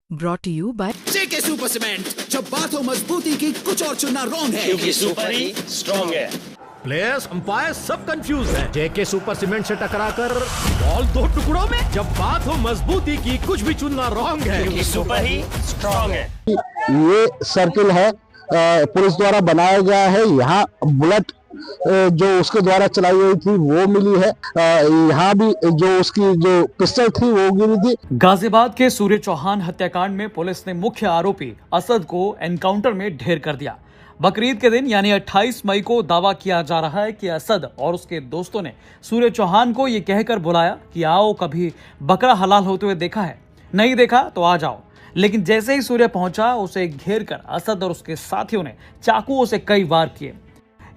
Brought to you by JK super cement. जब बात हो मजबूती की, कुछ और चुनना रॉन्ग है, क्योंकि सुपर ही स्ट्रॉन्ग है। प्लेयर्स अंपायर सब कंफ्यूज है। जेके सुपर सीमेंट से टकराकर बॉल दो टुकड़ों में। जब बात हो मजबूती की, कुछ भी चुनना रॉन्ग है, क्योंकि सुपर ही स्ट्रॉन्ग है। ये सर्किल है पुलिस द्वारा बनाया गया है। यहाँ बुलेट जो उसके द्वारा चलाई गई थी वो मिली है। यहाँ भी जो उसकी जो पिस्टल थी वो गिरी थी। गाजियाबाद के सूर्य चौहान हत्याकांड में पुलिस ने मुख्य आरोपी असद को एनकाउंटर में ढेर कर दिया। बकरीद के दिन यानी 28 मई को दावा किया जा रहा है कि असद और उसके दोस्तों ने सूर्य चौहान को ये कहकर बुलाया कि आओ कभी बकरा हलाल होते हुए देखा है, नहीं देखा तो आ जाओ। लेकिन जैसे ही सूर्य पहुंचा, उसे घेर कर असद और उसके साथियों ने चाकुओं से कई वार किए।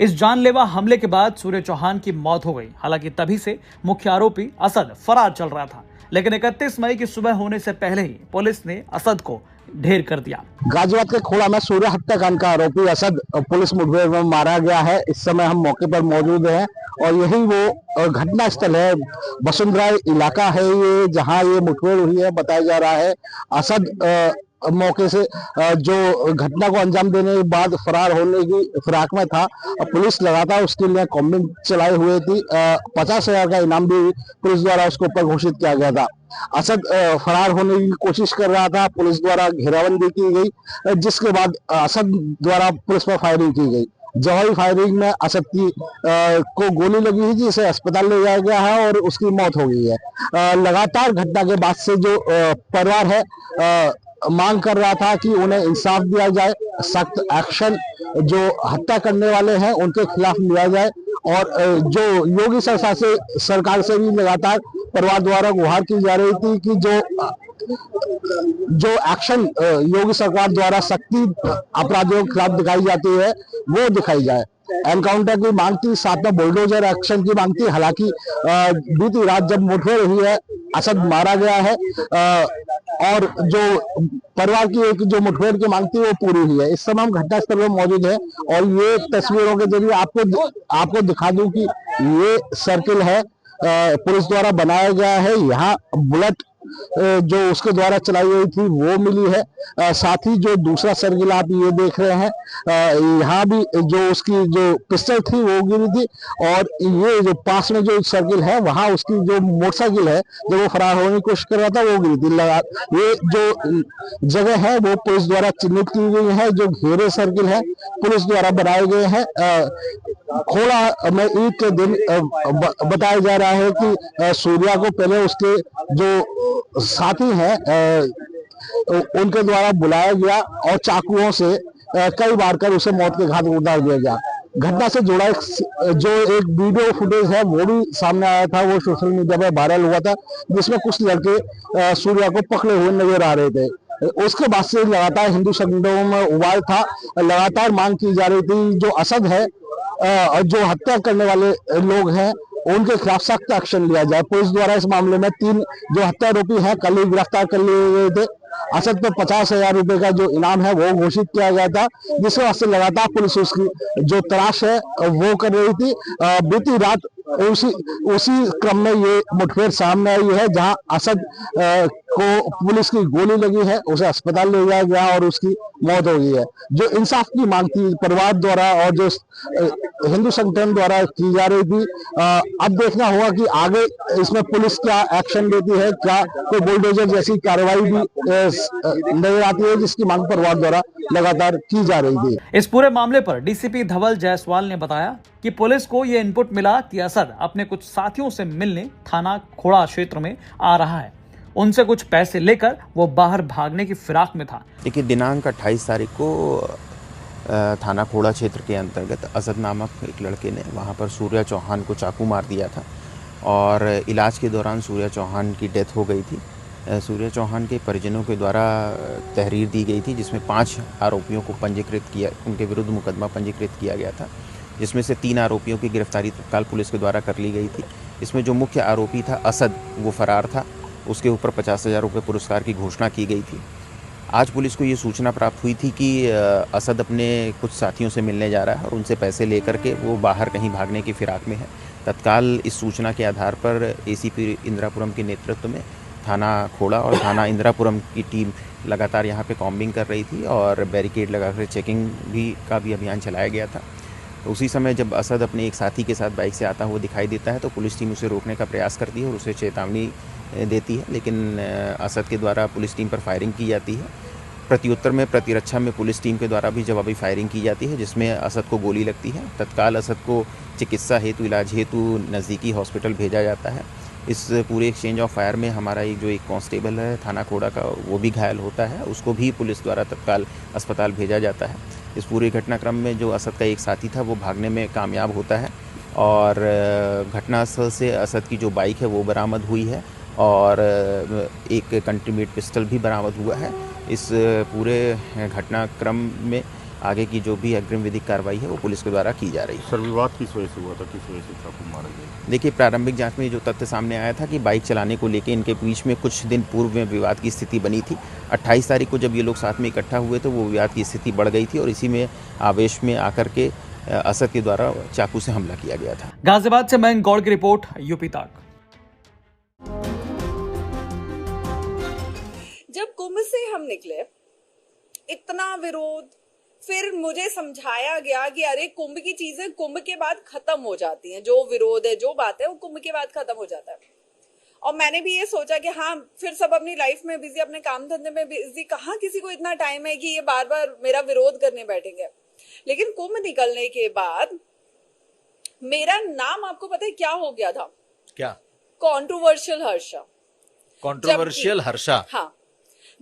इस जानलेवा हमले के बाद सूर्य चौहान की मौत हो गई। हालांकि तभी से मुख्य आरोपी असद फरार चल रहा था, लेकिन 31 मई की सुबह होने से पहले ही पुलिस ने असद को ढेर कर दिया। गाजियाबाद के खोड़ा में सूर्य हत्याकांड का आरोपी असद पुलिस मुठभेड़ में मारा गया है। इस समय हम मौके पर मौजूद हैं और यही वो घटना स्थल है। वसुंधरा इलाका है ये, जहां ये मुठभेड़ हुई है। बताया जा रहा है असद मौके से जो घटना को अंजाम देने के बाद फरार होने की फिराक में था। पुलिस लगातार उसके लिए कॉम्बिंग चलाए हुए थी। 50,000 का इनाम भी पुलिस द्वारा उसके ऊपर घोषित किया गया था। असद फरार होने की कोशिश कर रहा था। पुलिस द्वारा घेराबंदी की गई, जिसके बाद असद द्वारा पुलिस पर फायरिंग की गई। जवाबी फायरिंग में असद की को गोली लगी है, जिसे अस्पताल ले जाया गया है और उसकी मौत हो गई है। लगातार घटना के बाद से जो परिवार है मांग कर रहा था कि उन्हें इंसाफ दिया जाए, सख्त एक्शन जो हत्या करने वाले हैं उनके खिलाफ लिया जाए। और जो योगी सरकार से भी लगातार परिवार द्वारा गुहार की जा रही थी कि जो एक्शन योगी सरकार द्वारा सख्ती अपराधियों के खिलाफ दिखाई जाती है वो दिखाई जाए। एनकाउंटर की मांग थी, साथ में बुलडोजर एक्शन की मांग थी। हालांकि बीती रात जब मुठभेड़ हुई है, असद मारा गया है और जो परिवार की एक जो मुठभेड़ की मांग थी वो पूरी हुई है। इस समय हम घटनास्थल पर मौजूद हैं और ये तस्वीरों के जरिए आपको दिखा दूं कि ये सर्किल है पुलिस द्वारा बनाया गया है। यहाँ बुलेट जो उसके द्वारा चलाई गई थी वो मिली है। साथ ही जो दूसरा सर्किल आप ये देख रहे हैं, यहाँ भी जो उसकी जो पिस्टल थी वो गिरी थी। और ये जो पास में जो सर्किल है वहां उसकी जो मोटरसाइकिल है, जब वो फरार होने की कोशिश कर रहा था, वो गिरी थी। ये जो जगह है वो पुलिस द्वारा चिन्हित की गई है। जो घेरे सर्किल है पुलिस द्वारा बनाए गए हैं। खोड़ा में ईद के दिन बताया जा रहा है कि सूर्या को पहले उसके जो साथी हैं उनके द्वारा बुलाया गया और चाकुओं से कई बार कर उसे मौत के घाट उतार दिया गया। घटना से जुड़ा जो एक वीडियो फुटेज है वो भी सामने आया था, वो सोशल मीडिया पर वायरल हुआ था, जिसमें कुछ लड़के सूर्या को पकड़े हुए नजर आ रहे थे। उसके बाद से लगातार हिंदू संगठनों में उबाल था। लगातार मांग की जा रही थी जो असद है और जो हत्या करने वाले लोग हैं उनके खिलाफ सख्त एक्शन लिया जाए। पुलिस द्वारा इस मामले में 3 जो हत्या आरोपी हैं कल ही गिरफ्तार कर लिए गए थे। असद पर 50,000 रुपए का जो इनाम है वो घोषित किया गया था, जिसके वास्ते लगातार पुलिस उसकी जो तलाश है वो कर रही थी। बीती रात उसी क्रम में ये मुठभेड़ सामने आई है, जहां असद को पुलिस की गोली लगी है, उसे अस्पताल ले जाया गया और उसकी मौत हो गई है। जो इंसाफ की मांग थी परिवार द्वारा और जो हिंदू संगठन द्वारा की जा रही थी, अब देखना होगा कि आगे इसमें पुलिस क्या एक्शन लेती है। क्या कोई बुलडोजर जैसी कार्रवाई भी नजर आती है, जिसकी मांग परिवार द्वारा लगातार की जा रही थी। इस पूरे मामले पर डीसीपी धवल जायसवाल ने बताया कि पुलिस को यह इनपुट मिला कि असद अपने कुछ साथियों से मिलने थाना खोड़ा क्षेत्र में आ रहा है। उनसे कुछ पैसे लेकर वो बाहर भागने की फिराक में था। देखिए, दिनांक 28 तारीख को थाना खोड़ा क्षेत्र के अंतर्गत असद नामक एक लड़के ने वहां पर सूर्या चौहान को चाकू मार दिया था और इलाज के दौरान सूर्या चौहान की डेथ हो गई थी। सूर्या चौहान के परिजनों के द्वारा तहरीर दी गई थी, जिसमें 5 आरोपियों को पंजीकृत किया, उनके विरुद्ध मुकदमा पंजीकृत किया गया था, जिसमें से 3 आरोपियों की गिरफ्तारी तत्काल पुलिस के द्वारा कर ली गई थी। इसमें जो मुख्य आरोपी था असद, वो फरार था। उसके ऊपर 50,000 रुपये पुरस्कार की घोषणा की गई थी। आज पुलिस को ये सूचना प्राप्त हुई थी कि असद अपने कुछ साथियों से मिलने जा रहा है और उनसे पैसे लेकर के वो बाहर कहीं भागने की फिराक में है। तत्काल इस सूचना के आधार पर एसीपी इंदिरापुरम के नेतृत्व में थाना खोड़ा और थाना इंदिरापुरम की टीम लगातार यहाँ पे कॉम्बिंग कर रही थी और बैरिकेड लगाकर चेकिंग का भी अभियान चलाया गया था। तो उसी समय जब असद अपने एक साथी के साथ बाइक से आता हुआ दिखाई देता है तो पुलिस टीम उसे रोकने का प्रयास करती है और उसे चेतावनी देती है, लेकिन असद के द्वारा पुलिस टीम पर फायरिंग की जाती है। प्रत्युत्तर में प्रतिरक्षा में पुलिस टीम के द्वारा भी जवाबी फायरिंग की जाती है, जिसमें असद को गोली लगती है। तत्काल असद को चिकित्सा हेतु इलाज हेतु नज़दीकी हॉस्पिटल भेजा जाता है। इस पूरे एक्सचेंज ऑफ फायर में हमारा एक कांस्टेबल है थाना खोड़ा का, वो भी घायल होता है, उसको भी पुलिस द्वारा तत्काल अस्पताल भेजा जाता है। इस पूरे घटनाक्रम में जो असद का एक साथी था वो भागने में कामयाब होता है और घटनास्थल से असद की जो बाइक है वो बरामद हुई है और एक कंट्रीमेट पिस्टल भी बरामद हुआ है। इस पूरे घटनाक्रम में आगे की जो भी अग्रिम विधिक कार्रवाई है वो पुलिस के द्वारा की जा रही है। सर, विवाद किस वजह से हुआ था, किस वजह से चाकू मारा गया? देखिए, प्रारंभिक जांच में जो तथ्य सामने आया था कि बाइक चलाने को लेकर इनके बीच में कुछ दिन पूर्व में विवाद की स्थिति बनी थी। 28 तारीख को जब ये लोग साथ में इकट्ठा हुए तो वो विवाद की स्थिति बढ़ गई थी और इसी में आवेश में आकर के असद के द्वारा चाकू से हमला किया गया था। गाजियाबाद से मयंक गौड़ की रिपोर्ट, यूपी तक। जब कुंभ से हम निकले, इतना विरोध, फिर मुझे समझाया गया कि अरे कुंभ की चीजें कुंभ के बाद खत्म हो जाती हैं, जो विरोध है, जो बात है वो कुंभ के बाद खत्म हो जाता है। और मैंने भी ये सोचा कि हाँ, फिर सब अपनी लाइफ में बिजी, अपने काम धंधे में बिजी, कहाँ किसी को इतना टाइम है कि ये बार बार मेरा विरोध करने बैठेंगे। लेकिन कुंभ निकलने के बाद मेरा नाम, आपको पता है क्या हो गया था? क्या? कॉन्ट्रोवर्शियल हर्षा। कॉन्ट्रोवर्शियल हर्षा? हाँ,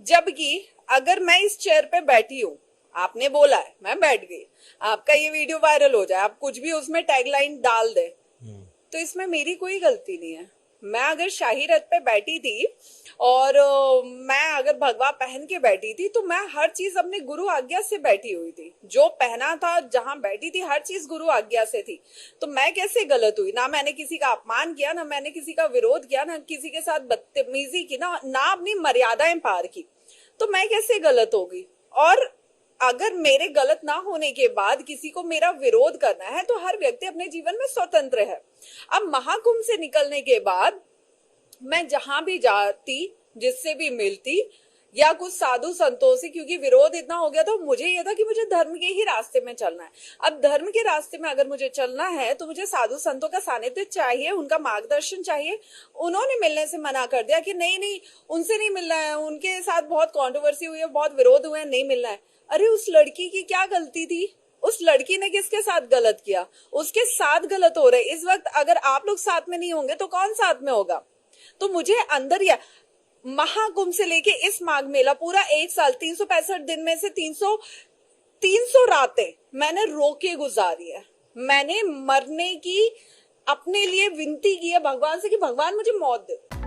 जबकि अगर मैं इस चेयर पे बैठी हूँ, आपने बोला है, मैं बैठ गई, आपका ये वीडियो वायरल हो जाए, आप कुछ भी उसमें टैगलाइन डाल दे, तो इसमें मेरी कोई गलती नहीं है। मैं अगर शाही रथ पे बैठी थी और मैं अगर भगवा पहन के बैठी थी तो मैं हर चीज अपने गुरु आज्ञा से बैठी हुई थी। जो पहना था, जहां बैठी थी, हर चीज गुरु आज्ञा से थी। तो मैं कैसे गलत हुई? ना मैंने किसी का अपमान किया, ना मैंने किसी का विरोध किया, ना किसी के साथ बदतमीजी की, ना अपनी मर्यादाएं पार की। तो मैं कैसे गलत होगी? और अगर मेरे गलत ना होने के बाद किसी को मेरा विरोध करना है तो हर व्यक्ति अपने जीवन में स्वतंत्र है। अब महाकुंभ से निकलने के बाद मैं जहां भी जाती, जिससे भी मिलती, या कुछ साधु संतों से, क्योंकि विरोध इतना हो गया तो मुझे यह था कि मुझे धर्म के ही रास्ते में चलना है। अब धर्म के रास्ते में अगर मुझे चलना है तो मुझे साधु संतों का सानिध्य चाहिए, उनका मार्गदर्शन चाहिए। उन्होंने मिलने से मना कर दिया कि नहीं, उनसे नहीं मिलना है, उनके साथ बहुत कॉन्ट्रोवर्सी हुई है, बहुत विरोध हुए हैं, नहीं मिलना है। अरे उस लड़की की क्या गलती थी? उस लड़की ने किसके साथ गलत किया? उसके साथ गलत हो रहे। इस वक्त अगर आप लोग साथ में नहीं होंगे तो कौन साथ में होगा? तो मुझे अंदर या महाकुंभ से लेके इस माघ मेला, पूरा 1 साल, 365 दिन में से 300 रातें मैंने रो के गुजारी है। मैंने मरने की अपने लिए विनती की है भगवान से कि भगवान मुझे मौत दे।